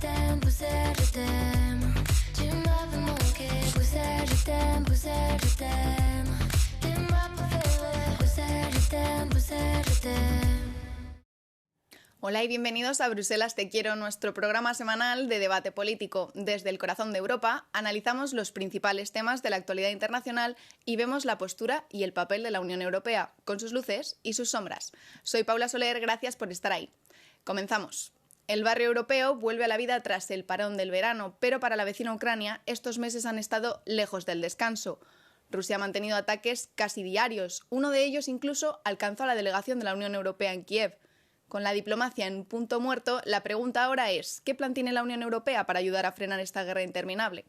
t'aime, Bruxelles, je t'aime. Tu m'as fait manquer, Bruxelles, je t'aime, Bruxelles, je t'aime. T'es ma préférée, Bruxelles, je t'aime, Bruxelles, je t'aime. Hola y bienvenidos a Bruselas Te Quiero, nuestro programa semanal de debate político. Desde el corazón de Europa analizamos los principales temas de la actualidad internacional y vemos la postura y el papel de la Unión Europea, con sus luces y sus sombras. Soy Paula Soler, gracias por estar ahí. Comenzamos. El barrio europeo vuelve a la vida tras el parón del verano, pero para la vecina Ucrania estos meses han estado lejos del descanso. Rusia ha mantenido ataques casi diarios, uno de ellos incluso alcanzó a la delegación de la Unión Europea en Kiev. Con la diplomacia en punto muerto, la pregunta ahora es, ¿qué plan tiene la Unión Europea para ayudar a frenar esta guerra interminable?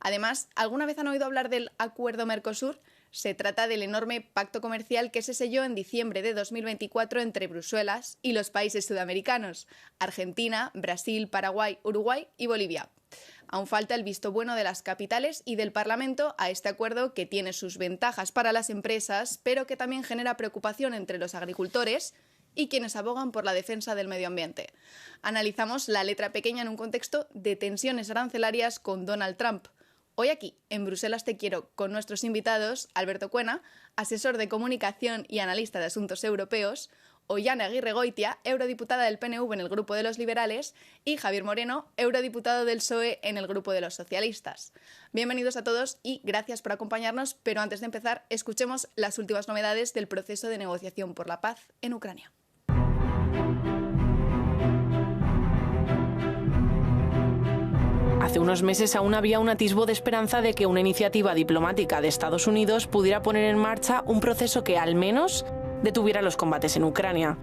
Además, ¿alguna vez han oído hablar del Acuerdo Mercosur? Se trata del enorme pacto comercial que se selló en diciembre de 2024 entre Bruselas y los países sudamericanos, Argentina, Brasil, Paraguay, Uruguay y Bolivia. Aún falta el visto bueno de las capitales y del Parlamento a este acuerdo que tiene sus ventajas para las empresas, pero que también genera preocupación entre los agricultores y quienes abogan por la defensa del medio ambiente. Analizamos la letra pequeña en un contexto de tensiones arancelarias con Donald Trump. Hoy aquí, en Bruselas Te Quiero, con nuestros invitados, Alberto Cuena, asesor de comunicación y analista de asuntos europeos, Oihane Aguirregoitia, eurodiputada del PNV en el Grupo de los Liberales, y Javier Moreno, eurodiputado del PSOE en el Grupo de los Socialistas. Bienvenidos a todos y gracias por acompañarnos, pero antes de empezar, escuchemos las últimas novedades del proceso de negociación por la paz en Ucrania. Hace unos meses aún había un atisbo de esperanza de que una iniciativa diplomática de Estados Unidos pudiera poner en marcha un proceso que al menos detuviera los combates en Ucrania.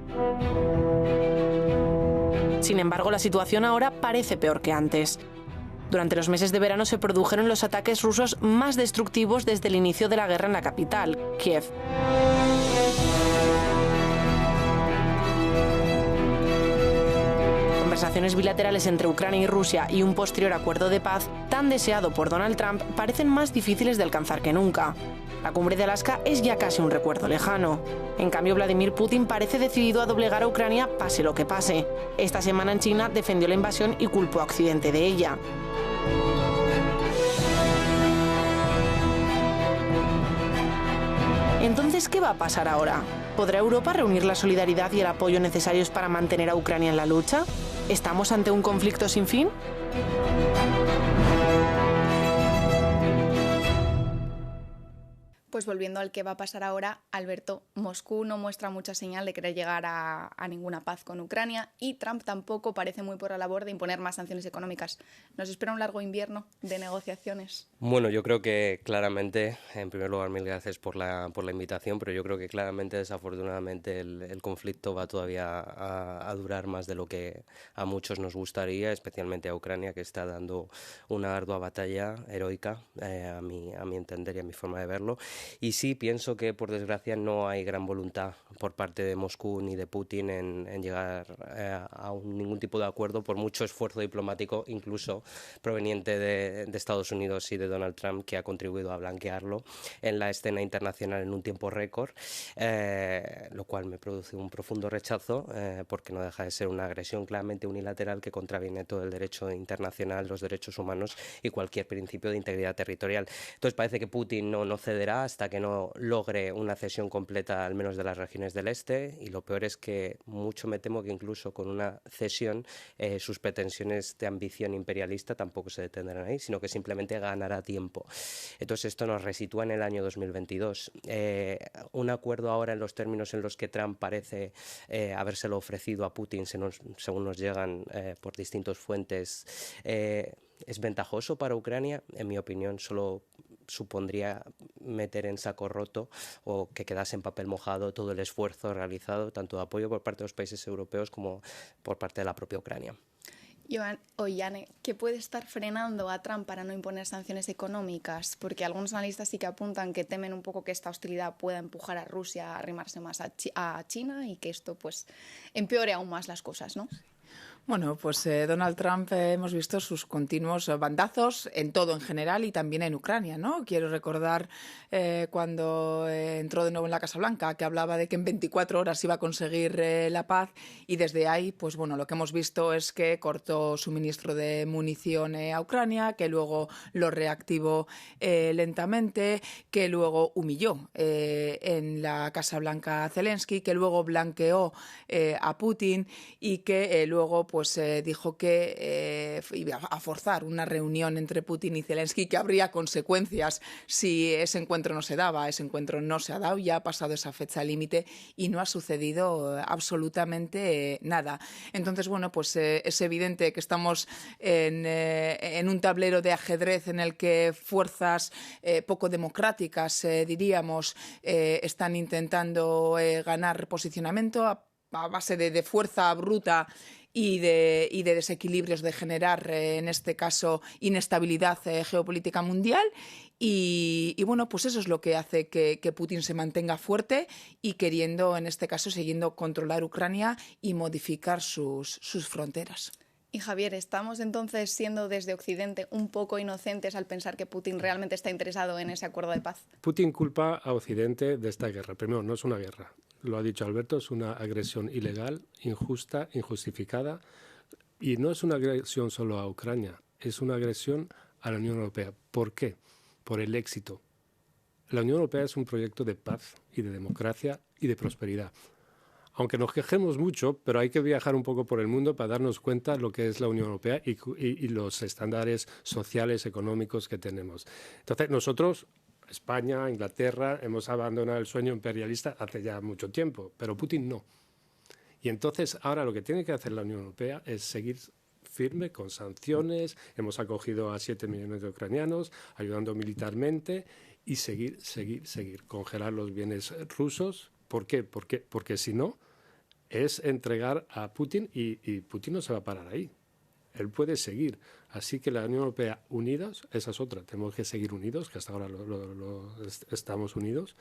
Sin embargo, la situación ahora parece peor que antes. Durante los meses de verano se produjeron los ataques rusos más destructivos desde el inicio de la guerra en la capital, Kiev. Conversaciones bilaterales entre Ucrania y Rusia y un posterior acuerdo de paz, tan deseado por Donald Trump, parecen más difíciles de alcanzar que nunca. La cumbre de Alaska es ya casi un recuerdo lejano. En cambio, Vladimir Putin parece decidido a doblegar a Ucrania pase lo que pase. Esta semana en China defendió la invasión y culpó a Occidente de ella. Entonces, ¿qué va a pasar ahora? ¿Podrá Europa reunir la solidaridad y el apoyo necesarios para mantener a Ucrania en la lucha? ¿Estamos ante un conflicto sin fin? Pues volviendo al que va a pasar ahora, Alberto, Moscú no muestra mucha señal de querer llegar a ninguna paz con Ucrania y Trump tampoco parece muy por la labor de imponer más sanciones económicas. ¿Nos espera un largo invierno de negociaciones? Bueno, yo creo que claramente, en primer lugar, mil gracias por la invitación, pero yo creo que claramente, desafortunadamente, el conflicto va todavía a durar más de lo que a muchos nos gustaría, especialmente a Ucrania, que está dando una ardua batalla heroica, a mi entender y a mi forma de verlo. Y sí, pienso que, por desgracia, no hay gran voluntad por parte de Moscú ni de Putin en llegar a ningún tipo de acuerdo, por mucho esfuerzo diplomático, incluso proveniente de Estados Unidos y de Donald Trump, que ha contribuido a blanquearlo en la escena internacional en un tiempo récord, lo cual me produce un profundo rechazo, porque no deja de ser una agresión claramente unilateral que contraviene todo el derecho internacional, los derechos humanos y cualquier principio de integridad territorial. Entonces parece que Putin no cederá hasta que no logre una cesión completa, al menos de las regiones del este, y lo peor es que mucho me temo que incluso con una cesión sus pretensiones de ambición imperialista tampoco se detendrán ahí, sino que simplemente ganará tiempo. Entonces esto nos resitúa en el año 2022. Un acuerdo ahora en los términos en los que Trump parece habérselo ofrecido a Putin, según nos llegan por distintas fuentes, ¿es ventajoso para Ucrania? En mi opinión, solo supondría meter en saco roto o que quedase en papel mojado todo el esfuerzo realizado, tanto de apoyo por parte de los países europeos como por parte de la propia Ucrania. Oihane, ¿qué puede estar frenando a Trump para no imponer sanciones económicas? Porque algunos analistas sí que apuntan que temen un poco que esta hostilidad pueda empujar a Rusia a arrimarse más a China y que esto pues empeore aún más las cosas, ¿no? Bueno, pues Donald Trump hemos visto sus continuos bandazos en todo en general y también en Ucrania, ¿no? Quiero recordar cuando entró de nuevo en la Casa Blanca, que hablaba de que en 24 horas iba a conseguir la paz, y desde ahí, pues bueno, lo que hemos visto es que cortó suministro de munición a Ucrania, que luego lo reactivó lentamente, que luego humilló en la Casa Blanca a Zelensky, que luego blanqueó a Putin y que luego pues dijo que iba a forzar una reunión entre Putin y Zelensky, que habría consecuencias si ese encuentro no se daba. Ese encuentro no se ha dado, ya ha pasado esa fecha límite y no ha sucedido absolutamente nada. Entonces, bueno, pues es evidente que estamos en un tablero de ajedrez en el que fuerzas poco democráticas, diríamos, están intentando ganar posicionamiento a base de fuerza bruta y de desequilibrios, de generar, en este caso, inestabilidad geopolítica mundial. Y bueno, pues eso es lo que hace que Putin se mantenga fuerte y queriendo, en este caso, siguiendo controlar Ucrania y modificar sus fronteras. Y Javier, ¿estamos entonces siendo desde Occidente un poco inocentes al pensar que Putin realmente está interesado en ese acuerdo de paz? Putin culpa a Occidente de esta guerra. Primero, no es una guerra. Lo ha dicho Alberto, es una agresión ilegal, injusta, injustificada. Y no es una agresión solo a Ucrania, es una agresión a la Unión Europea. ¿Por qué? Por el éxito. La Unión Europea es un proyecto de paz y de democracia y de prosperidad. Aunque nos quejemos mucho, pero hay que viajar un poco por el mundo para darnos cuenta de lo que es la Unión Europea y los estándares sociales, económicos que tenemos. Entonces, nosotros, España, Inglaterra, hemos abandonado el sueño imperialista hace ya mucho tiempo, pero Putin no. Y entonces, ahora lo que tiene que hacer la Unión Europea es seguir firme con sanciones. Hemos acogido a 7 millones de ucranianos, ayudando militarmente, y seguir. Congelar los bienes rusos. ¿Por qué? Porque si no, es entregar a Putin y Putin no se va a parar ahí. Él puede seguir. Así que la Unión Europea unidos, esa es otra. Tenemos que seguir unidos, que hasta ahora estamos unidos,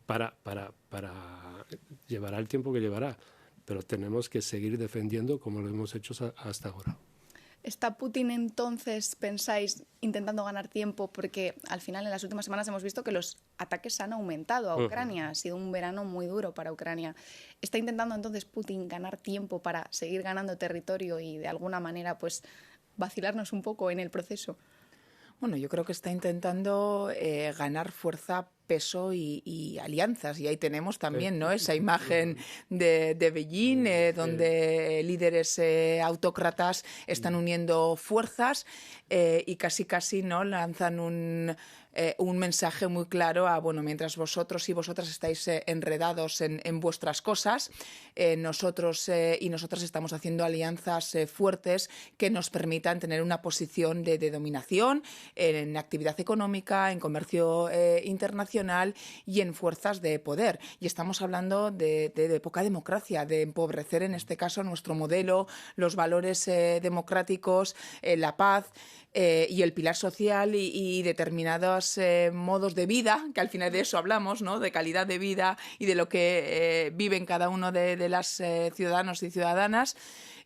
para llevará el tiempo que llevará. Pero tenemos que seguir defendiendo como lo hemos hecho hasta ahora. ¿Está Putin entonces, pensáis, intentando ganar tiempo? Porque al final en las últimas semanas hemos visto que los ataques han aumentado a Ucrania. Ha sido un verano muy duro para Ucrania. ¿Está intentando entonces Putin ganar tiempo para seguir ganando territorio y de alguna manera pues vacilarnos un poco en el proceso? Bueno, yo creo que está intentando ganar fuerza, peso y alianzas. Y ahí tenemos también, ¿no?, esa imagen de Beijing, donde líderes autócratas están uniendo fuerzas y casi no lanzan un mensaje muy claro a, bueno, mientras vosotros y vosotras estáis enredados en vuestras cosas, nosotros y nosotras estamos haciendo alianzas fuertes que nos permitan tener una posición de dominación en actividad económica, en comercio internacional y en fuerzas de poder. Y estamos hablando de poca democracia, de empobrecer en este caso nuestro modelo, los valores democráticos, la paz y el pilar social y determinados modos de vida, que al final de eso hablamos, ¿no?, de calidad de vida y de lo que viven cada uno de las ciudadanos y ciudadanas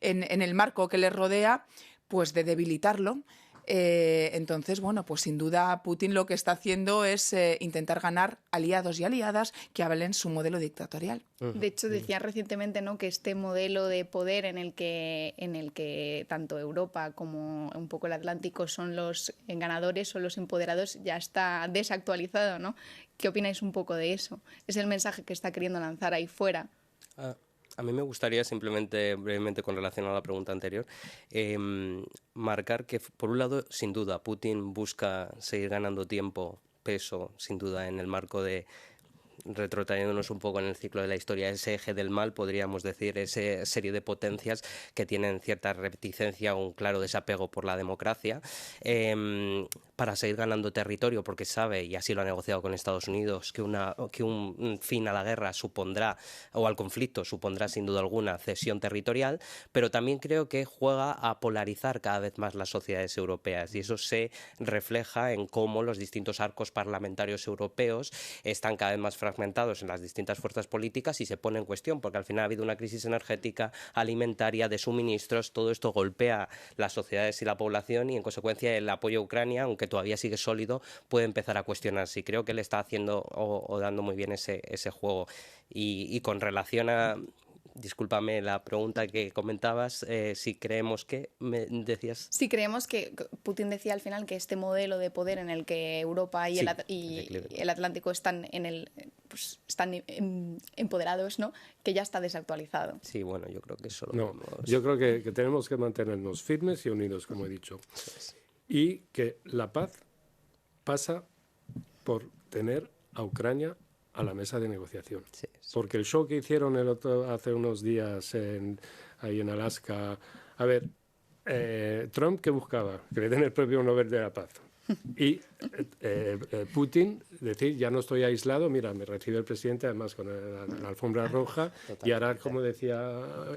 en el marco que les rodea, pues de debilitarlo. Entonces, bueno, pues sin duda Putin lo que está haciendo es intentar ganar aliados y aliadas que avalen su modelo dictatorial. De hecho, decían recientemente, ¿no?, que este modelo de poder en el que tanto Europa como un poco el Atlántico son los ganadores, son los empoderados, ya está desactualizado, ¿no? ¿Qué opináis un poco de eso? ¿Es el mensaje que está queriendo lanzar ahí fuera? A mí me gustaría simplemente, brevemente, con relación a la pregunta anterior, marcar que, por un lado, sin duda, Putin busca seguir ganando tiempo, peso, sin duda, en el marco de, retrotrayéndonos un poco en el ciclo de la historia, ese eje del mal, podríamos decir, esa serie de potencias que tienen cierta reticencia o un claro desapego por la democracia. para seguir ganando territorio, porque sabe, y así lo ha negociado con Estados Unidos, que un fin a la guerra supondrá, o al conflicto supondrá sin duda alguna cesión territorial, pero también creo que juega a polarizar cada vez más las sociedades europeas, y eso se refleja en cómo los distintos arcos parlamentarios europeos están cada vez más fragmentados en las distintas fuerzas políticas y se pone en cuestión, porque al final ha habido una crisis energética, alimentaria, de suministros, todo esto golpea las sociedades y la población, y en consecuencia el apoyo a Ucrania, aunque todavía sigue sólido, puede empezar a cuestionarse, y creo que le está haciendo o dando muy bien ese juego. Y con relación a, discúlpame la pregunta que comentabas, si creemos que, me decías... Sí, creemos que Putin decía al final que este modelo de poder en el que Europa y, el Atlántico están están empoderados, ¿no?, que ya está desactualizado. Sí, bueno, yo creo que eso yo creo que tenemos que mantenernos firmes y unidos, como he dicho. Y que la paz pasa por tener a Ucrania a la mesa de negociación. Sí. Porque el show que hicieron hace unos días ahí en Alaska... A ver, Trump, ¿qué buscaba? Que le den el premio Nobel de la Paz. Y Putin decir, ya no estoy aislado, mira, me recibe el presidente además con la alfombra roja. Totalmente. Y ahora, como decía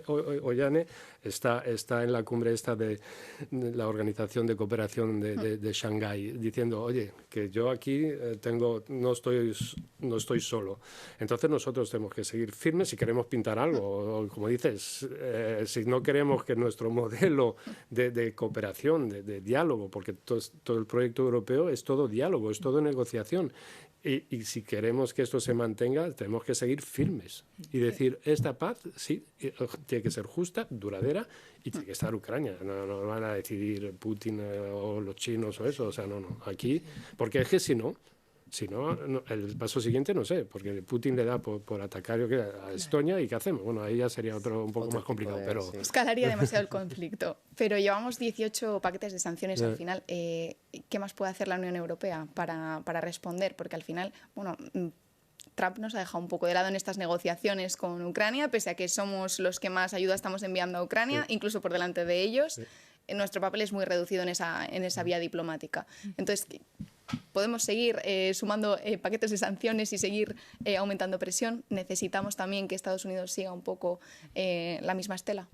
Ollane, está en la cumbre esta de la Organización de Cooperación de Shanghái, diciendo, oye, que yo aquí no estoy solo. Entonces nosotros tenemos que seguir firmes si queremos pintar algo, o como dices, si no queremos que nuestro modelo de cooperación, de diálogo, porque todo el proyecto europeo es todo diálogo, es todo negociación. Y si queremos que esto se mantenga, tenemos que seguir firmes y decir, esta paz, sí, tiene que ser justa, duradera, y tiene que estar Ucrania. No van a decidir Putin o los chinos o eso, o sea, no. Aquí, porque es que si no, el paso siguiente no sé, porque Putin le da por atacar a Estonia, y ¿qué hacemos? Bueno, ahí ya sería un poco más complicado. Pero sí. Escalaría demasiado el conflicto. Pero llevamos 18 paquetes de sanciones al final. ¿Qué más puede hacer la Unión Europea para responder? Porque al final, bueno, Trump nos ha dejado un poco de lado en estas negociaciones con Ucrania, pese a que somos los que más ayuda estamos enviando a Ucrania, incluso por delante de ellos. Sí. Nuestro papel es muy reducido en esa vía diplomática. Entonces, podemos seguir sumando paquetes de sanciones y seguir aumentando presión. Necesitamos también que Estados Unidos siga un poco la misma estela.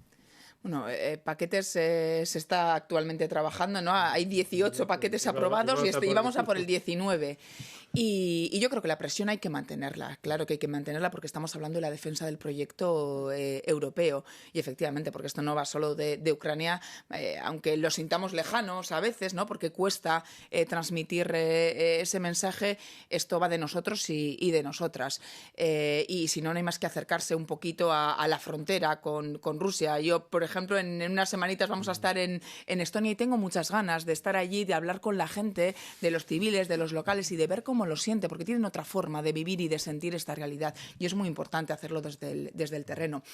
Bueno, paquetes se está actualmente trabajando, ¿no? Hay 18 paquetes aprobados y vamos a por el 19. Y yo creo que la presión hay que mantenerla, claro que hay que mantenerla, porque estamos hablando de la defensa del proyecto europeo. Y efectivamente, porque esto no va solo de Ucrania, aunque lo sintamos lejanos a veces, ¿no?, porque cuesta transmitir ese mensaje, esto va de nosotros y de nosotras. Y si no hay más que acercarse un poquito a la frontera con Rusia. Yo, por ejemplo, en unas semanitas vamos a estar en Estonia, y tengo muchas ganas de estar allí, de hablar con la gente, de los civiles, de los locales, y de ver cómo lo siente, porque tienen otra forma de vivir y de sentir esta realidad, y es muy importante hacerlo desde el terreno.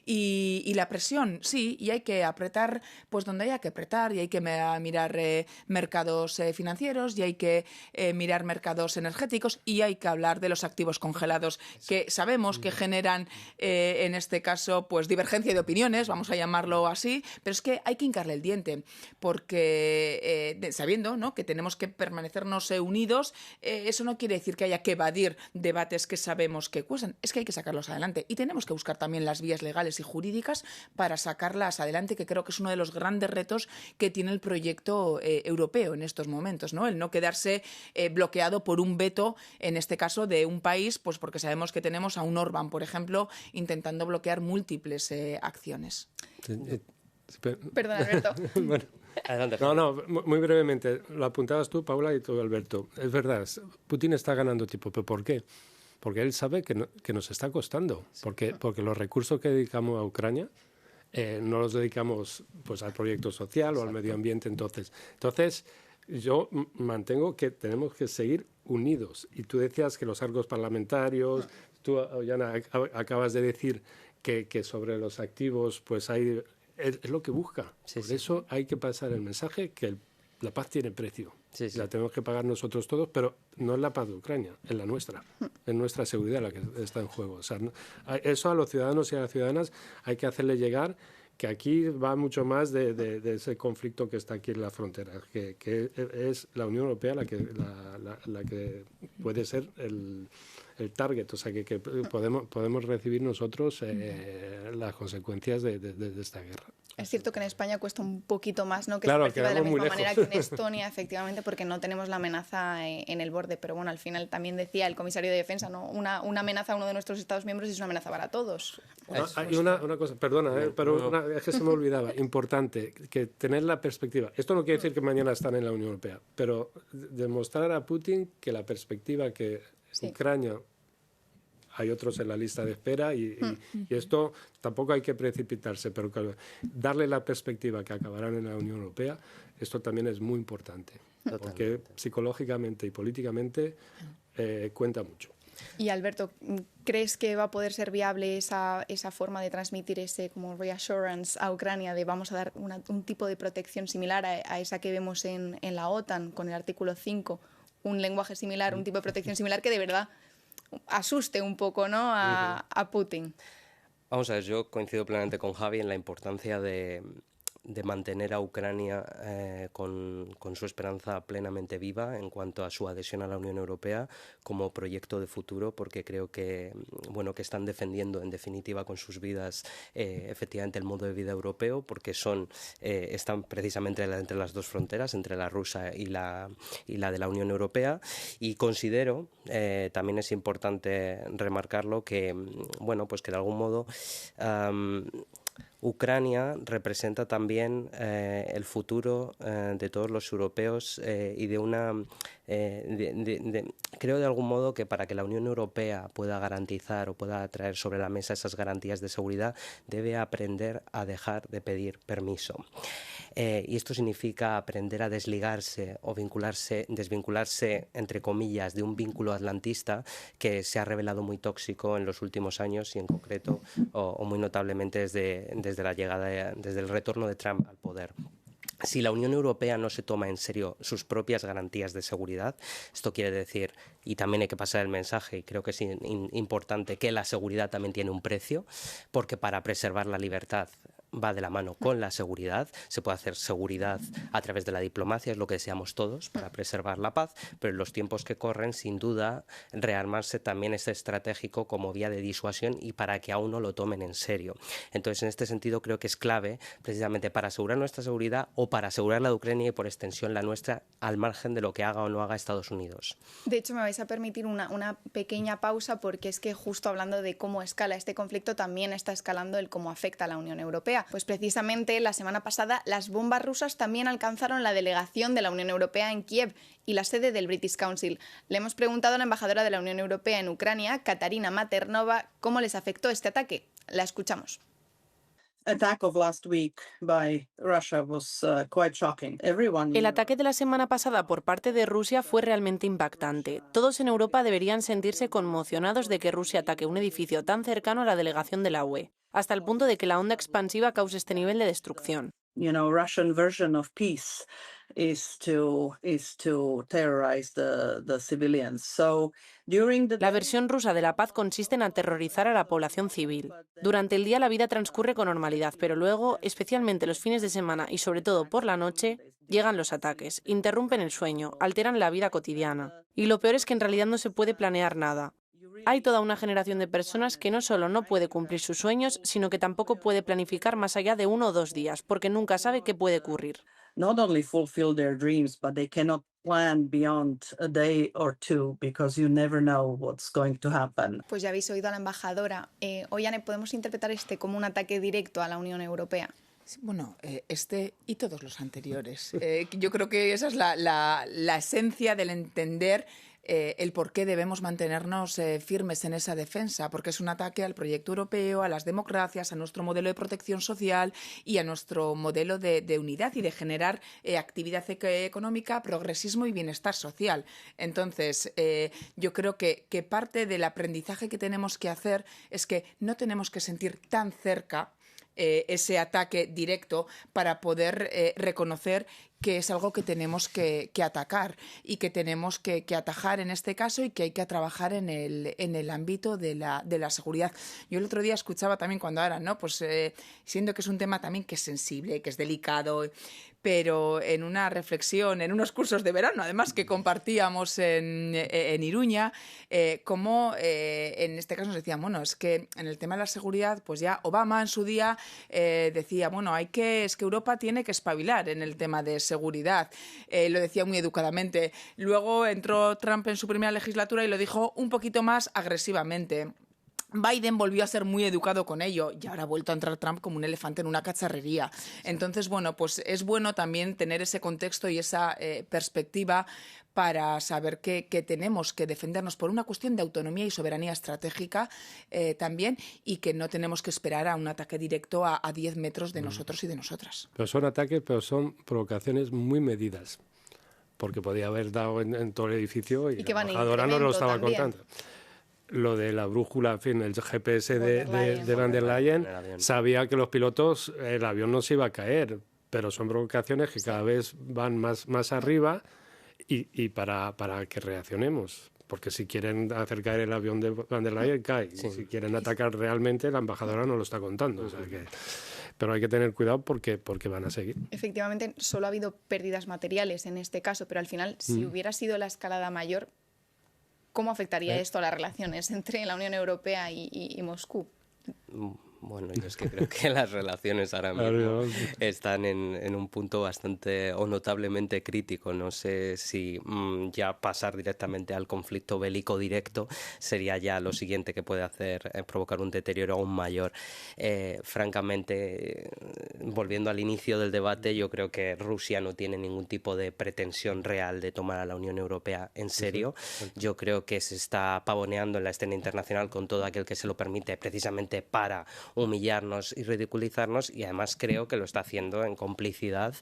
Y la presión, sí, y hay que apretar pues donde haya que apretar, y hay que mirar mercados financieros, y hay que mirar mercados energéticos, y hay que hablar de los activos congelados, que sabemos que generan, en este caso, pues divergencia de opiniones, vamos a llamarlo así, pero es que hay que hincarle el diente, porque sabiendo, ¿no?, que tenemos que permanecernos unidos, eso no quiere decir que haya que evadir debates que sabemos que cuestan, es que hay que sacarlos adelante, y tenemos que buscar también las vías legales y jurídicas para sacarlas adelante, que creo que es uno de los grandes retos que tiene el proyecto europeo en estos momentos, ¿no?, el no quedarse bloqueado por un veto, en este caso de un país, pues porque sabemos que tenemos a un Orbán, por ejemplo, intentando bloquear múltiples acciones. Perdón, Alberto. Bueno, adelante. No, muy brevemente. Lo apuntabas tú, Paula, y tú, Alberto. Es verdad, Putin está ganando tiempo, ¿pero por qué? Porque él sabe que nos está costando. Porque los recursos que dedicamos a Ucrania no los dedicamos pues al proyecto social o al medio ambiente. Entonces yo mantengo que tenemos que seguir unidos. Y tú decías que los arcos parlamentarios, tú, Ollana, acabas de decir que sobre los activos pues es lo que busca. Sí, Por eso hay que pasar el mensaje que la paz tiene precio. Sí. La tenemos que pagar nosotros todos, pero no es la paz de Ucrania, es la nuestra. Es nuestra seguridad la que está en juego. O sea, eso a los ciudadanos y a las ciudadanas hay que hacerle llegar que aquí va mucho más de ese conflicto que está aquí en la frontera, que es la Unión Europea la que puede ser el target, o sea, que podemos recibir nosotros las consecuencias de esta guerra. Es cierto que en España cuesta un poquito más, ¿no? Que claro, se perciba de la misma manera que en lejos. Estonia, efectivamente, porque no tenemos la amenaza en el borde. Pero bueno, al final también decía el comisario de Defensa, ¿no? Una amenaza a uno de nuestros Estados miembros es una amenaza para todos. Hay una cosa, perdona, pero es que se me olvidaba, importante, que tener la perspectiva. Esto no quiere decir que mañana están en la Unión Europea, pero demostrar a Putin que la perspectiva que Ucrania... Hay otros en la lista de espera y esto tampoco hay que precipitarse, pero darle la perspectiva que acabarán en la Unión Europea, esto también es muy importante, porque psicológicamente y políticamente cuenta mucho. Y Alberto, ¿crees que va a poder ser viable esa forma de transmitir ese como reassurance a Ucrania de vamos a dar un tipo de protección similar a esa que vemos en la OTAN con el artículo 5, un lenguaje similar, un tipo de protección similar que de verdad asuste un poco, ¿no? a Putin? Vamos a ver, yo coincido plenamente con Javi en la importancia de mantener a Ucrania con su esperanza plenamente viva en cuanto a su adhesión a la Unión Europea como proyecto de futuro, porque creo que, bueno, que están defendiendo en definitiva con sus vidas efectivamente el modo de vida europeo, porque están precisamente entre las dos fronteras, entre la rusa y la de la Unión Europea, y considero, también es importante remarcarlo, que, bueno, pues que de algún modo Ucrania representa también el futuro de todos los europeos y de una... creo de algún modo que para que la Unión Europea pueda garantizar o pueda traer sobre la mesa esas garantías de seguridad debe aprender a dejar de pedir permiso. Y esto significa aprender a desligarse o desvincularse, entre comillas, de un vínculo atlantista que se ha revelado muy tóxico en los últimos años y en concreto o muy notablemente desde la llegada, desde el retorno de Trump al poder. Si la Unión Europea no se toma en serio sus propias garantías de seguridad, esto quiere decir, y también hay que pasar el mensaje, y creo que es importante, que la seguridad también tiene un precio, porque para preservar la libertad va de la mano con la seguridad. Se puede hacer seguridad a través de la diplomacia, es lo que deseamos todos, para preservar la paz, pero en los tiempos que corren, sin duda, rearmarse también es estratégico como vía de disuasión y para que a uno lo tomen en serio. Entonces, en este sentido, creo que es clave, precisamente para asegurar nuestra seguridad o para asegurar la de Ucrania y, por extensión, la nuestra, al margen de lo que haga o no haga Estados Unidos. De hecho, me vais a permitir una pequeña pausa, porque es que justo hablando de cómo escala este conflicto, también está escalando el cómo afecta a la Unión Europea. Pues precisamente la semana pasada las bombas rusas también alcanzaron la delegación de la Unión Europea en Kiev y la sede del British Council. Le hemos preguntado a la embajadora de la Unión Europea en Ucrania, Katarina Maternova, cómo les afectó este ataque. La escuchamos. El ataque de la semana pasada por parte de Rusia fue realmente impactante. Todos en Europa deberían sentirse conmocionados de que Rusia ataque un edificio tan cercano a la delegación de la UE, hasta el punto de que la onda expansiva cause este nivel de destrucción. Russian version of peace is to terrorize the civilians. So la versión rusa de la paz consiste en aterrorizar a la población civil. Durante el día la vida transcurre con normalidad, pero luego, especialmente los fines de semana y sobre todo por la noche, llegan los ataques, interrumpen el sueño, alteran la vida cotidiana. Y lo peor es que en realidad no se puede planear nada. Hay toda una generación de personas que no solo no puede cumplir sus sueños, sino que tampoco puede planificar más allá de 1 o 2 días, porque nunca sabe qué puede ocurrir. Not only fulfill their dreams, but they cannot plan beyond a day or two because you never know what's going to happen. Pues ya habéis oído a la embajadora. Ollane, ¿podemos interpretar como un ataque directo a la Unión Europea? Bueno, este y todos los anteriores. Yo creo que esa es la esencia del entender el por qué debemos mantenernos firmes en esa defensa, porque es un ataque al proyecto europeo, a las democracias, a nuestro modelo de protección social y a nuestro modelo de unidad y de generar actividad económica, progresismo y bienestar social. Entonces, yo creo que parte del aprendizaje que tenemos que hacer es que no tenemos que sentir tan cerca ese ataque directo para poder reconocer que es algo que tenemos que atacar y que tenemos que atajar en este caso y que hay que trabajar en el ámbito de la seguridad. Yo el otro día escuchaba también cuando ahora, ¿no? Pues siendo que es un tema también que es sensible, que es delicado, pero en una reflexión, en unos cursos de verano, además que compartíamos en Iruña, como en este caso nos decían, bueno, es que en el tema de la seguridad, pues ya Obama en su día decía, bueno, es que Europa tiene que espabilar en el tema de seguridad. Lo decía muy educadamente. Luego entró Trump en su primera legislatura y lo dijo un poquito más agresivamente. Biden volvió a ser muy educado con ello y ahora ha vuelto a entrar Trump como un elefante en una cacharrería. Entonces, bueno, pues es bueno también tener ese contexto y esa perspectiva para saber que tenemos que defendernos por una cuestión de autonomía y soberanía estratégica también, y que no tenemos que esperar a un ataque directo a 10 metros de nosotros y de nosotras. Pero son ataques, pero son provocaciones muy medidas, porque podía haber dado en todo el edificio y la embajadora no lo estaba contando. Lo de la brújula, en fin, el GPS de Van der Leyen, sabía que los pilotos, el avión no se iba a caer, pero son provocaciones que cada vez van más arriba y para que reaccionemos. Porque si quieren hacer caer el avión de Van der Leyen, cae. Sí. Si quieren atacar realmente, la embajadora no lo está contando. O sea que, pero hay que tener cuidado porque van a seguir. Efectivamente, solo ha habido pérdidas materiales en este caso, pero al final, si hubiera sido la escalada mayor, ¿cómo afectaría esto a las relaciones entre la Unión Europea y Moscú? Bueno, yo es que creo que las relaciones ahora mismo están en un punto bastante o notablemente crítico. No sé si ya pasar directamente al conflicto bélico directo sería ya lo siguiente que puede hacer, provocar un deterioro aún mayor. Francamente, volviendo al inicio del debate, yo creo que Rusia no tiene ningún tipo de pretensión real de tomar a la Unión Europea en serio. Yo creo que se está pavoneando en la escena internacional con todo aquel que se lo permite, precisamente para humillarnos y ridiculizarnos, y además creo que lo está haciendo en complicidad,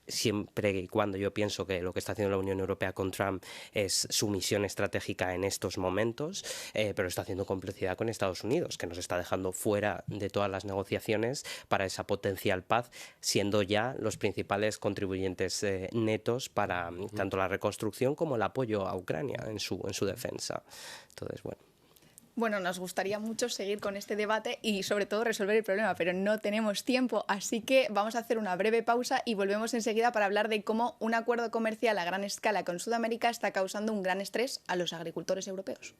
siempre y cuando yo pienso que lo que está haciendo la Unión Europea con Trump es su misión estratégica en estos momentos, pero está haciendo complicidad con Estados Unidos, que nos está dejando fuera de todas las negociaciones para esa potencial paz, siendo ya los principales contribuyentes netos para tanto la reconstrucción como el apoyo a Ucrania en su defensa. Entonces, Bueno, nos gustaría mucho seguir con este debate y sobre todo resolver el problema, pero no tenemos tiempo, así que vamos a hacer una breve pausa y volvemos enseguida para hablar de cómo un acuerdo comercial a gran escala con Sudamérica está causando un gran estrés a los agricultores europeos.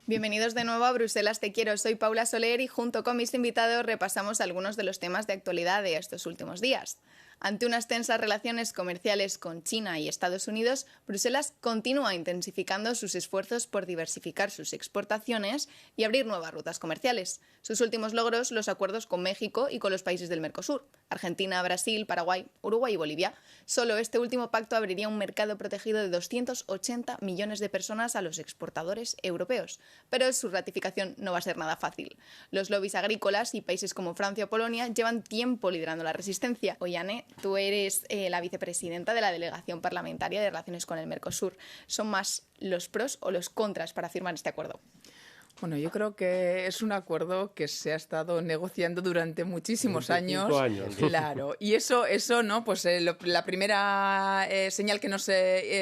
Bienvenidos de nuevo a Bruselas Te Quiero. Soy Paula Soler y junto con mis invitados repasamos algunos de los temas de actualidad de estos últimos días. Ante unas tensas relaciones comerciales con China y Estados Unidos, Bruselas continúa intensificando sus esfuerzos por diversificar sus exportaciones y abrir nuevas rutas comerciales. Sus últimos logros, los acuerdos con México y con los países del Mercosur, Argentina, Brasil, Paraguay, Uruguay y Bolivia. Solo este último pacto abriría un mercado protegido de 280 millones de personas a los exportadores europeos. Pero su ratificación no va a ser nada fácil. Los lobbies agrícolas y países como Francia o Polonia llevan tiempo liderando la resistencia. Ollane, tú eres la vicepresidenta de la Delegación Parlamentaria de Relaciones con el Mercosur. ¿Son más los pros o los contras para firmar este acuerdo? Bueno, yo creo que es un acuerdo que se ha estado negociando durante muchísimos años. Claro, y eso ¿no? Pues la primera señal que nos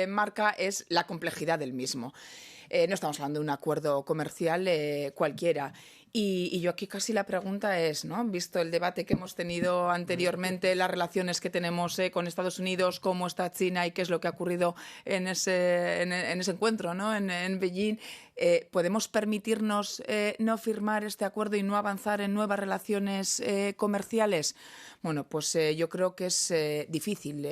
marca es la complejidad del mismo. No estamos hablando de un acuerdo comercial cualquiera. Y yo aquí casi la pregunta es, ¿no? Visto el debate que hemos tenido anteriormente, las relaciones que tenemos con Estados Unidos, cómo está China y qué es lo que ha ocurrido en ese encuentro, ¿no? En Beijing, ¿podemos permitirnos no firmar este acuerdo y no avanzar en nuevas relaciones comerciales? Bueno, pues yo creo que es difícil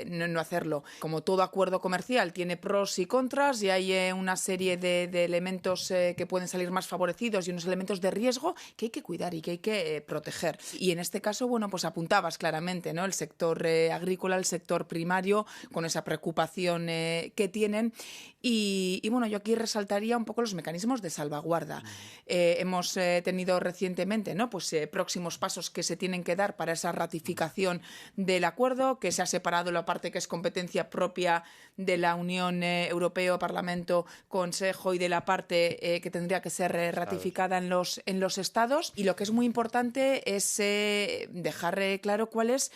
no hacerlo. Como todo acuerdo comercial tiene pros y contras y hay una serie de elementos que pueden salir más favorecidos y unos elementos de riesgo que hay que cuidar y que hay que proteger. Y en este caso, bueno, pues apuntabas claramente, ¿no? El sector agrícola, el sector primario, con esa preocupación que tienen. Y bueno, yo aquí resaltaría un poco los mecanismos de salvaguarda. Hemos tenido recientemente, ¿no? Pues próximos pasos que se tienen que dar para esa ratificación del acuerdo, que se ha separado la parte que es competencia propia de la Unión Europea, Parlamento, Consejo, y de la parte que tendría que ser ratificada en los Estados. Y lo que es muy importante es dejar claro cuál es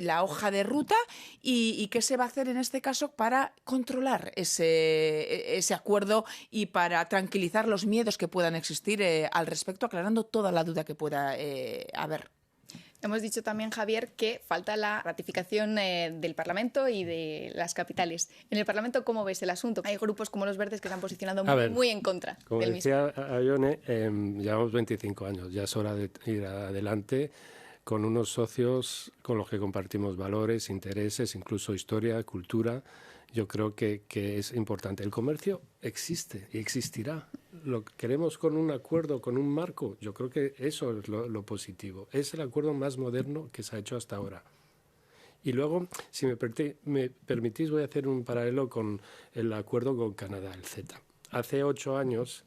la hoja de ruta y qué se va a hacer en este caso para controlar ese acuerdo y para tranquilizar los miedos que puedan existir al respecto, aclarando toda la duda que pueda haber. Hemos dicho también, Javier, que falta la ratificación del Parlamento y de las capitales. En el Parlamento, ¿cómo ves el asunto? Hay grupos como los Verdes que se han posicionado muy en contra del mismo. Como decía Ione, llevamos 25 años, ya es hora de ir adelante con unos socios con los que compartimos valores, intereses, incluso historia, cultura. Yo creo que es importante. El comercio existe y existirá. Lo que queremos con un acuerdo, con un marco, yo creo que eso es lo positivo. Es el acuerdo más moderno que se ha hecho hasta ahora. Y luego, si me permitís, voy a hacer un paralelo con el acuerdo con Canadá, el CETA. Hace 8 años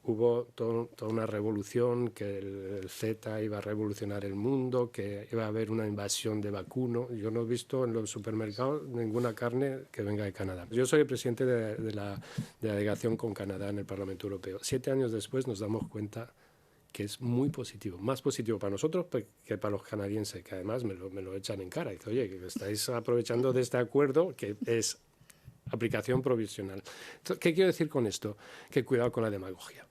hubo toda una revolución, que el CETA iba a revolucionar el mundo, que iba a haber una invasión de vacuno. Yo no he visto en los supermercados ninguna carne que venga de Canadá. Yo soy el presidente de la delegación con Canadá en el Parlamento Europeo. 7 años después nos damos cuenta que es muy positivo, más positivo para nosotros que para los canadienses, que además me lo echan en cara. Dice, oye, que estáis aprovechando de este acuerdo que es aplicación provisional. Entonces, ¿qué quiero decir con esto? Que cuidado con la demagogia.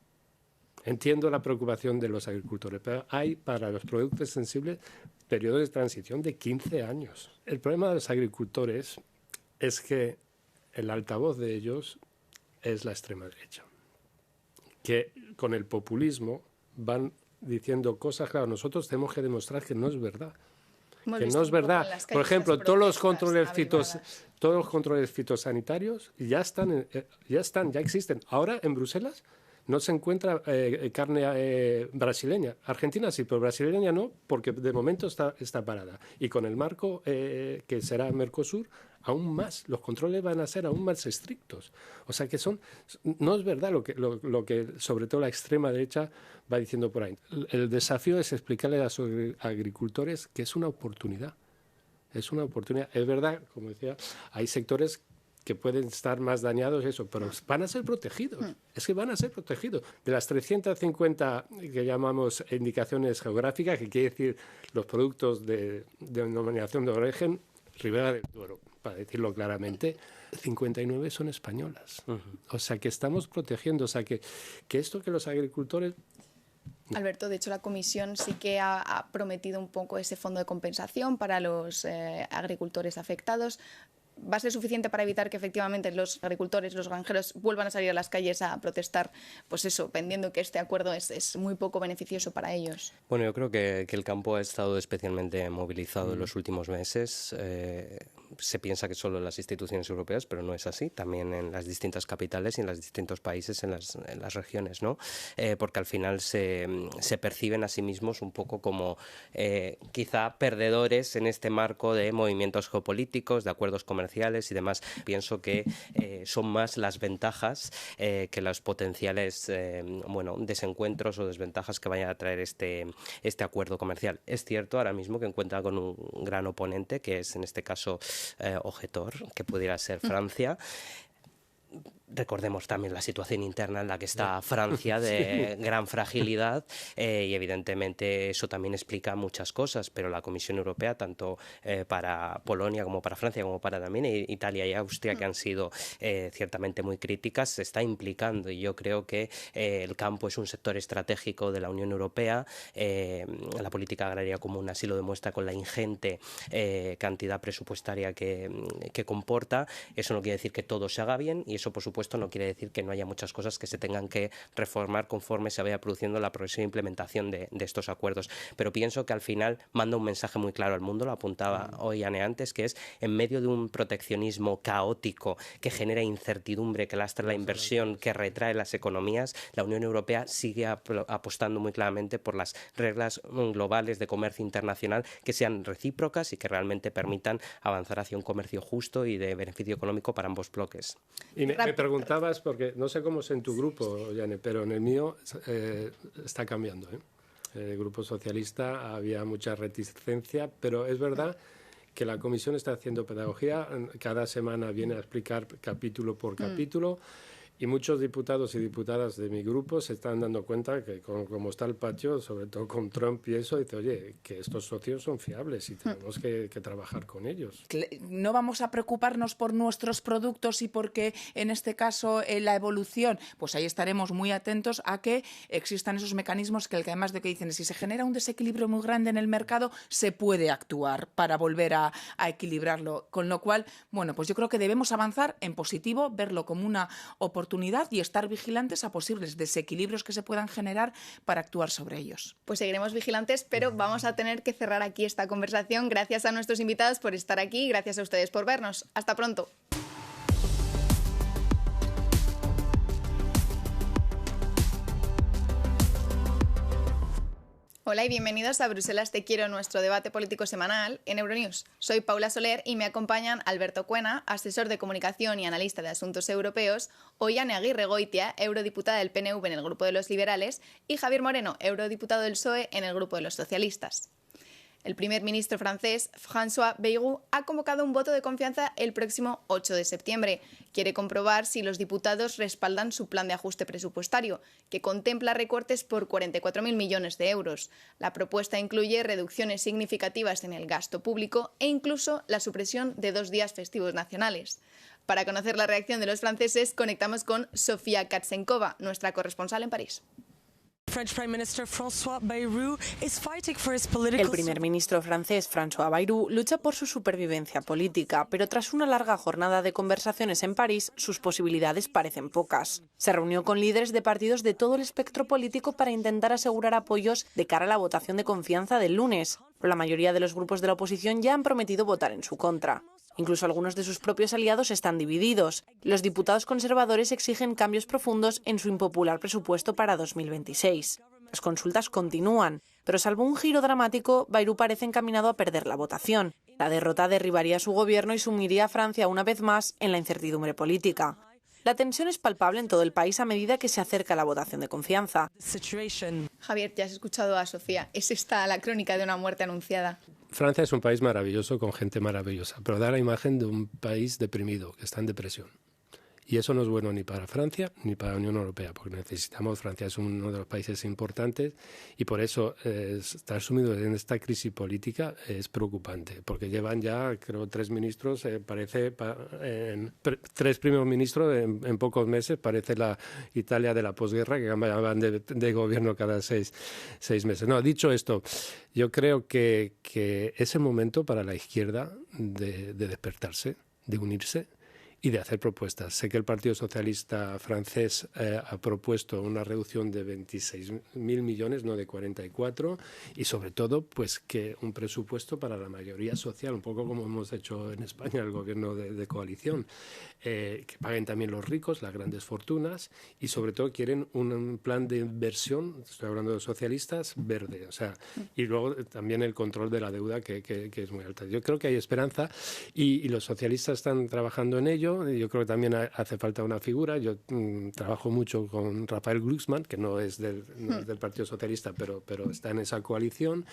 Entiendo la preocupación de los agricultores, pero hay para los productos sensibles periodos de transición de 15 años. El problema de los agricultores es que el altavoz de ellos es la extrema derecha, que con el populismo van diciendo cosas. Claro, nosotros tenemos que demostrar que no es verdad. Que no es verdad. Por ejemplo, todos los controles fitosanitarios ya existen. Ahora en Bruselas no se encuentra carne brasileña. Argentina sí, pero brasileña no, porque de momento está parada. Y con el marco que será Mercosur, aún más. Los controles van a ser aún más estrictos. O sea que no es verdad lo que sobre todo la extrema derecha va diciendo por ahí. El desafío es explicarle a los agricultores que es una oportunidad. Es una oportunidad. Es verdad, como decía, hay sectores que pueden estar más dañados, pero van a ser protegidos. Es que van a ser protegidos. De las 350 que llamamos indicaciones geográficas, que quiere decir los productos de denominación de origen, Ribera del Duero, para decirlo claramente, 59 son españolas. O sea, que estamos protegiendo. O sea, que esto que los agricultores... Alberto, de hecho la Comisión sí que ha prometido un poco ese fondo de compensación para los agricultores afectados. ¿Va a ser suficiente para evitar que efectivamente los agricultores, los granjeros vuelvan a salir a las calles a protestar? Pues eso, pendiendo que este acuerdo es muy poco beneficioso para ellos. Bueno, yo creo que el campo ha estado especialmente movilizado en los últimos meses. Se piensa que solo en las instituciones europeas, pero no es así. También en las distintas capitales y en los distintos países, en las regiones, ¿no? Porque al final se perciben a sí mismos un poco como quizá perdedores en este marco de movimientos geopolíticos, de acuerdos comerciales y demás. Pienso que son más las ventajas que los potenciales desencuentros o desventajas que vayan a traer este acuerdo comercial. Es cierto ahora mismo que cuenta con un gran oponente, que es en este caso objetor, que pudiera ser Francia. Recordemos también la situación interna en la que está Francia, de gran fragilidad, y evidentemente eso también explica muchas cosas, pero la Comisión Europea, tanto para Polonia como para Francia, como para también Italia y Austria, que han sido ciertamente muy críticas, se está implicando, y yo creo que el campo es un sector estratégico de la Unión Europea. La política agraria común así lo demuestra con la ingente cantidad presupuestaria que comporta. Eso no quiere decir que todo se haga bien, y eso por supuesto presupuesto no quiere decir que no haya muchas cosas que se tengan que reformar conforme se vaya produciendo la progresiva implementación de estos acuerdos. Pero pienso que al final manda un mensaje muy claro al mundo, lo apuntaba hoy Anne antes, que es en medio de un proteccionismo caótico que genera incertidumbre, que lastra la inversión, que retrae las economías, la Unión Europea sigue apostando muy claramente por las reglas globales de comercio internacional que sean recíprocas y que realmente permitan avanzar hacia un comercio justo y de beneficio económico para ambos bloques. Y me preguntabas, porque no sé cómo es en tu grupo, Yane, pero en el mío está cambiando, ¿eh? El Grupo Socialista había mucha reticencia, pero es verdad que la Comisión está haciendo pedagogía. Cada semana viene a explicar capítulo por capítulo. Y muchos diputados y diputadas de mi grupo se están dando cuenta que como está el patio, sobre todo con Trump y eso, dice, oye, que estos socios son fiables y tenemos que trabajar con ellos. No vamos a preocuparnos por nuestros productos y porque en este caso la evolución, pues ahí estaremos muy atentos a que existan esos mecanismos que además de que dicen, si se genera un desequilibrio muy grande en el mercado, se puede actuar para volver a equilibrarlo. Con lo cual, bueno, pues yo creo que debemos avanzar en positivo, verlo como una oportunidad y estar vigilantes a posibles desequilibrios que se puedan generar para actuar sobre ellos. Pues seguiremos vigilantes, pero vamos a tener que cerrar aquí esta conversación. Gracias a nuestros invitados por estar aquí y gracias a ustedes por vernos. Hasta pronto. Hola y bienvenidos a Bruselas Te Quiero, nuestro debate político semanal en Euronews. Soy Paula Soler y me acompañan Alberto Cuena, asesor de comunicación y analista de asuntos europeos, Oihane Aguirregoitia, eurodiputada del PNV en el Grupo de los Liberales, y Javier Moreno, eurodiputado del PSOE en el Grupo de los Socialistas. El primer ministro francés, François Bayrou, ha convocado un voto de confianza el próximo 8 de septiembre. Quiere comprobar si los diputados respaldan su plan de ajuste presupuestario, que contempla recortes por 44.000 millones de euros. La propuesta incluye reducciones significativas en el gasto público e incluso la supresión de 2 días festivos nacionales. Para conocer la reacción de los franceses, conectamos con Sofía Katsenkova, nuestra corresponsal en París. El primer ministro francés François Bayrou lucha por su supervivencia política, pero tras una larga jornada de conversaciones en París, sus posibilidades parecen pocas. Se reunió con líderes de partidos de todo el espectro político para intentar asegurar apoyos de cara a la votación de confianza del lunes, pero la mayoría de los grupos de la oposición ya han prometido votar en su contra. Incluso algunos de sus propios aliados están divididos. Los diputados conservadores exigen cambios profundos en su impopular presupuesto para 2026. Las consultas continúan, pero salvo un giro dramático, Bayrou parece encaminado a perder la votación. La derrota derribaría su gobierno y sumiría a Francia una vez más en la incertidumbre política. La tensión es palpable en todo el país a medida que se acerca la votación de confianza. Javier, ya has escuchado a Sofía. ¿Es esta la crónica de una muerte anunciada? Francia es un país maravilloso con gente maravillosa, pero da la imagen de un país deprimido, que está en depresión. Y eso no es bueno ni para Francia ni para la Unión Europea, porque Francia es uno de los países importantes y por eso estar sumido en esta crisis política es preocupante, porque llevan ya, creo, 3 ministros, tres primeros ministros en pocos meses, parece la Italia de la posguerra, que cambiaban de gobierno cada seis meses. No, dicho esto, yo creo que es el momento para la izquierda de despertarse, de unirse y de hacer propuestas. Sé que el Partido Socialista francés ha propuesto una reducción de 26.000 millones, no de 44, y sobre todo pues que un presupuesto para la mayoría social, un poco como hemos hecho en España el gobierno de coalición, que paguen también los ricos, las grandes fortunas, y sobre todo quieren un plan de inversión, estoy hablando de los socialistas, verde, o sea, y luego también el control de la deuda que es muy alta. Yo creo que hay esperanza y los socialistas están trabajando en ello. Yo creo que también hace falta una figura. Yo trabajo mucho con Raphael Glucksmann, que no es del Partido Socialista, pero está en esa coalición.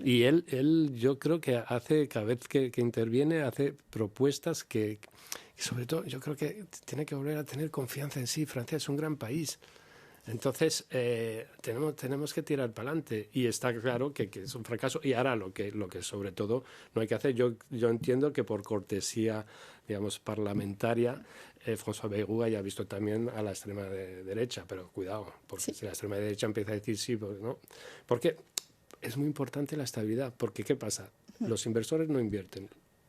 Y él yo creo que cada vez que interviene, hace propuestas que sobre todo yo creo que tiene que volver a tener confianza en sí. Francia es un gran país. Entonces, tenemos que tirar para adelante y está claro que es un fracaso. Y ahora lo que sobre todo no hay que hacer, yo entiendo que por cortesía, digamos, parlamentaria, François Bayrou haya visto también a la extrema derecha, pero cuidado, porque si la extrema derecha empieza a decir sí, pues no. Porque es muy importante la estabilidad, porque ¿qué pasa? Los inversores no invierten,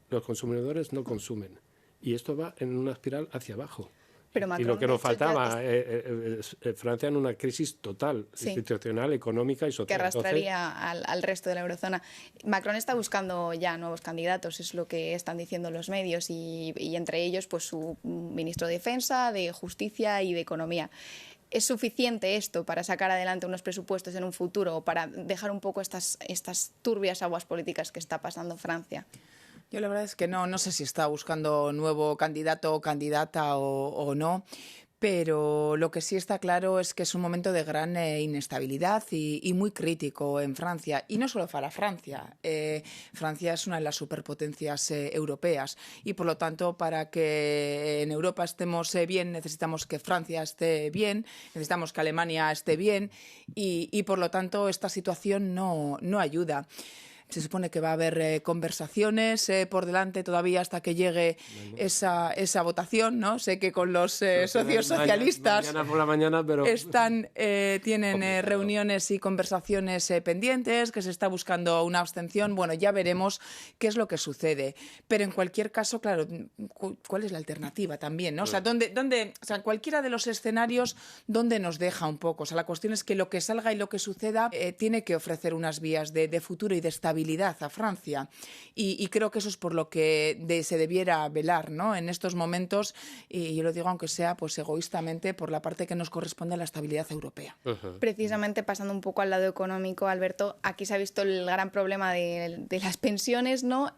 los consumidores no consumen y esto va en una espiral hacia abajo. Pero y Macron, lo que de nos hecho, faltaba, Francia en una crisis total, Sí. institucional, económica y social. que Entonces, arrastraría al resto de la eurozona. Macron está buscando ya nuevos candidatos, es lo que están diciendo los medios, y entre ellos pues su ministro de Defensa, de Justicia y de Economía. ¿Es suficiente esto para sacar adelante unos presupuestos en un futuro o para dejar un poco estas turbias aguas políticas que está pasando Francia? Yo la verdad es que no sé si está buscando nuevo candidato o candidata o no, pero lo que sí está claro es que es un momento de gran inestabilidad y muy crítico en Francia. Y no solo para Francia. Francia es una de las superpotencias europeas y, por lo tanto, para que en Europa estemos bien, necesitamos que Francia esté bien, necesitamos que Alemania esté bien y por lo tanto, esta situación no ayuda. Se supone que va a haber conversaciones por delante todavía hasta que llegue esa votación, ¿no? Sé que con los socios socialistas mañana por la mañana, pero tienen reuniones y conversaciones pendientes, que se está buscando una abstención. Bueno, ya veremos qué es lo que sucede. Pero en cualquier caso, claro, ¿cuál es la alternativa también, ¿no? O sea, o sea, cualquiera de los escenarios, ¿dónde nos deja un poco? O sea, la cuestión es que lo que salga y lo que suceda tiene que ofrecer unas vías de futuro y de estabilidad a Francia y creo que eso es por lo que se debiera velar, ¿no? En estos momentos, y yo lo digo aunque sea pues egoístamente por la parte que nos corresponde a la estabilidad europea. Precisamente pasando un poco al lado económico, Alberto, aquí se ha visto el gran problema de las pensiones, ¿no?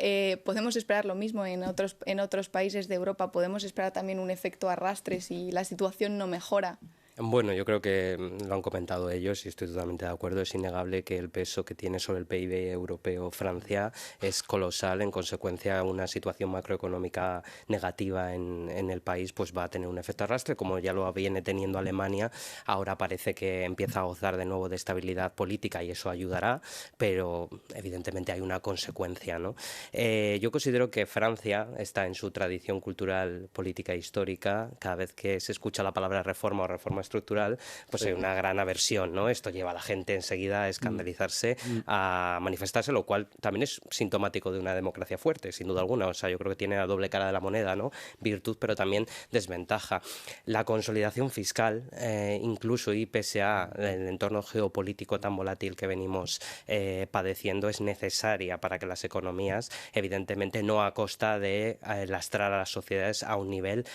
Podemos esperar lo mismo en otros países de Europa, podemos esperar también un efecto arrastre si la situación no mejora. Bueno, yo creo que lo han comentado ellos y estoy totalmente de acuerdo. Es innegable que el peso que tiene sobre el PIB europeo Francia es colosal. En consecuencia, una situación macroeconómica negativa en el país pues va a tener un efecto arrastre, como ya lo viene teniendo Alemania. Ahora parece que empieza a gozar de nuevo de estabilidad política y eso ayudará, pero evidentemente hay una consecuencia, ¿no? Yo considero que Francia está en su tradición cultural, política e histórica. Cada vez que se escucha la palabra reforma o reforma estructural, pues hay una gran aversión, ¿no? Esto lleva a la gente enseguida a escandalizarse, a manifestarse, lo cual también es sintomático de una democracia fuerte, sin duda alguna. O sea, yo creo que tiene la doble cara de la moneda, ¿no? Virtud, pero también desventaja. La consolidación fiscal, incluso y pese a el entorno geopolítico tan volátil que venimos padeciendo, es necesaria para que las economías, evidentemente no a costa de lastrar a las sociedades a un nivel,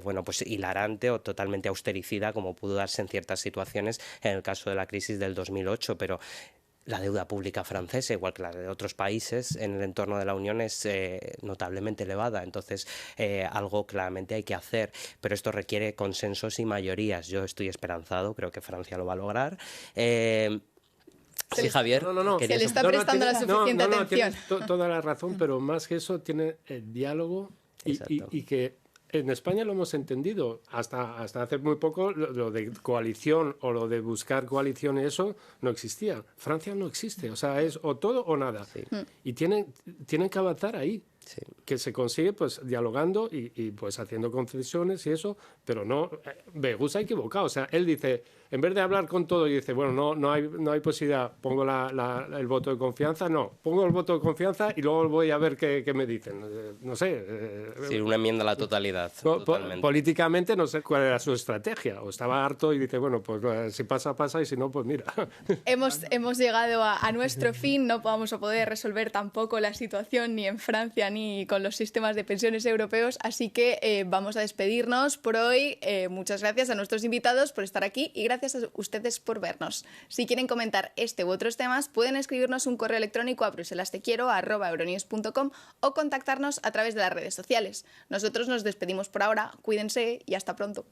bueno, pues hilarante o totalmente austericida, como pudo darse en ciertas situaciones en el caso de la crisis del 2008, pero la deuda pública francesa, igual que la de otros países en el entorno de la Unión, es notablemente elevada. Entonces, algo claramente hay que hacer, pero esto requiere consensos y mayorías. Yo estoy esperanzado, creo que Francia lo va a lograr. Sí, Javier. Se le está prestando la suficiente atención. Tienes toda la razón, pero más que eso tiene el diálogo y que en España lo hemos entendido. Hasta hace muy poco lo de coalición o lo de buscar coalición, eso no existía. Francia no existe. O sea, es o todo o nada. Sí. Y tienen que avanzar ahí. Sí. Que se consigue pues dialogando y pues haciendo concesiones y eso, pero no, Begus ha equivocado. O sea, él dice, en vez de hablar con todo y dice, bueno, no hay posibilidad, pongo el voto de confianza, pongo el voto de confianza y luego voy a ver qué me dicen. No sé. Sí, una enmienda a la totalidad. Políticamente no sé cuál era su estrategia. O estaba harto y dice, bueno, pues si pasa, pasa y si no, pues mira. Hemos llegado a nuestro fin, no vamos a poder resolver tampoco la situación ni en Francia ni con los sistemas de pensiones europeos, así que vamos a despedirnos por hoy. Muchas gracias a nuestros invitados por estar aquí y gracias a ustedes por vernos. Si quieren comentar este u otros temas, pueden escribirnos un correo electrónico a bruselastequiero@euronews.com o contactarnos a través de las redes sociales. Nosotros nos despedimos por ahora, cuídense y hasta pronto.